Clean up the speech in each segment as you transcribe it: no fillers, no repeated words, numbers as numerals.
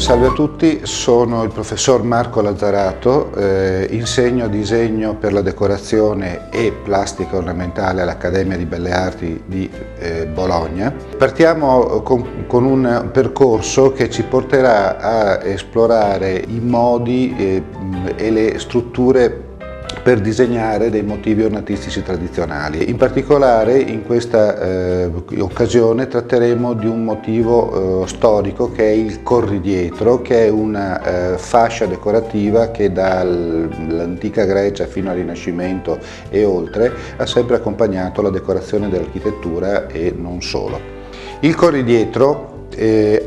Salve a tutti, sono il professor Marco Lazzarato, insegno disegno per la decorazione e plastica ornamentale all'Accademia di Belle Arti di Bologna. Partiamo con un percorso che ci porterà a esplorare i modi e le strutture per disegnare dei motivi ornatistici tradizionali. In particolare in questa occasione tratteremo di un motivo storico che è il corridietro, che è una fascia decorativa che dall'antica Grecia fino al Rinascimento e oltre ha sempre accompagnato la decorazione dell'architettura e non solo. Il corridietro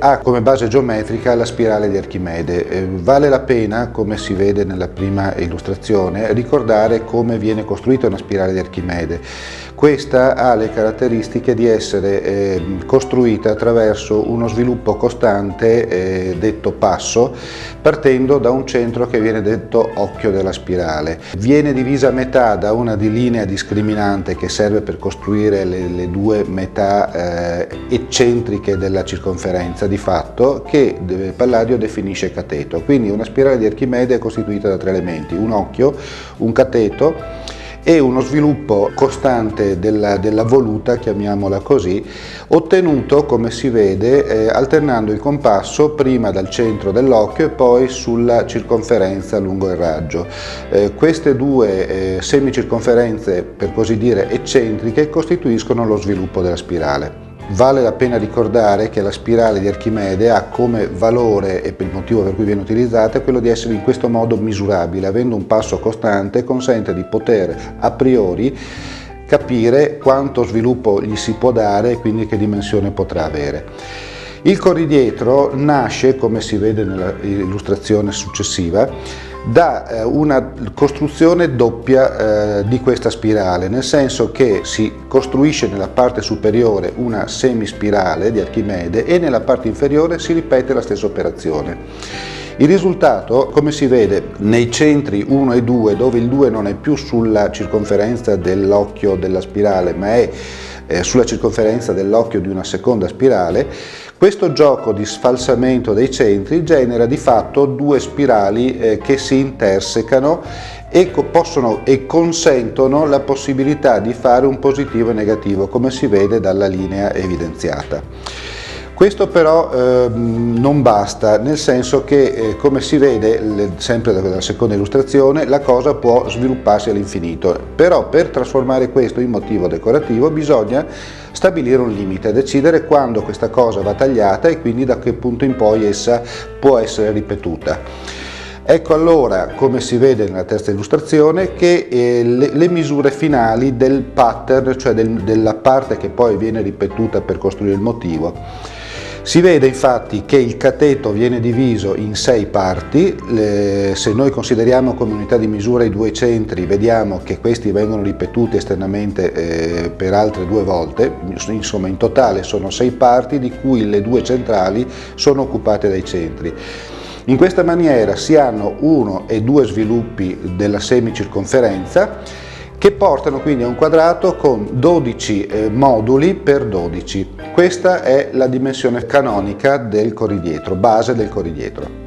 ha come base geometrica la spirale di Archimede. Vale la pena, come si vede nella prima illustrazione, ricordare come viene costruita una spirale di Archimede. Questa ha le caratteristiche di essere costruita attraverso uno sviluppo costante detto passo, partendo da un centro che viene detto occhio della spirale. Viene divisa a metà da una linea discriminante che serve per costruire le due metà eccentriche della circonferenza di fatto, che Palladio definisce cateto. Quindi una spirale di Archimede è costituita da tre elementi: un occhio, un cateto e uno sviluppo costante della voluta, chiamiamola così, ottenuto, come si vede, alternando il compasso prima dal centro dell'occhio e poi sulla circonferenza lungo il raggio. Queste due semicirconferenze, per così dire, eccentriche, costituiscono lo sviluppo della spirale. Vale la pena ricordare che la spirale di Archimede ha come valore, e per il motivo per cui viene utilizzata, quello di essere in questo modo misurabile. Avendo un passo costante consente di poter a priori capire quanto sviluppo gli si può dare e quindi che dimensione potrà avere. Il corridietro nasce, come si vede nell'illustrazione successiva, da una costruzione doppia di questa spirale, nel senso che si costruisce nella parte superiore una semispirale di Archimede e nella parte inferiore si ripete la stessa operazione. Il risultato, come si vede nei centri 1 e 2, dove il 2 non è più sulla circonferenza dell'occhio della spirale, ma è sulla circonferenza dell'occhio di una seconda spirale, questo gioco di sfalsamento dei centri genera di fatto due spirali che si intersecano e consentono la possibilità di fare un positivo e negativo, come si vede dalla linea evidenziata. Questo però non basta, nel senso che, come si vede sempre dalla seconda illustrazione, la cosa può svilupparsi all'infinito. Però per trasformare questo in motivo decorativo bisogna stabilire un limite, decidere quando questa cosa va tagliata e quindi da che punto in poi essa può essere ripetuta. Ecco allora, come si vede nella terza illustrazione, che le misure finali del pattern, cioè della parte che poi viene ripetuta per costruire il motivo. Si vede infatti che il cateto viene diviso in 6 parti. Se noi consideriamo come unità di misura i due centri, vediamo che questi vengono ripetuti esternamente per altre 2 volte, insomma in totale sono 6 parti, di cui le 2 centrali sono occupate dai centri. In questa maniera si hanno 1 e 2 sviluppi della semicirconferenza, che portano quindi a un quadrato con 12 moduli per 12. Questa è la dimensione canonica del corridietro, base del corridietro.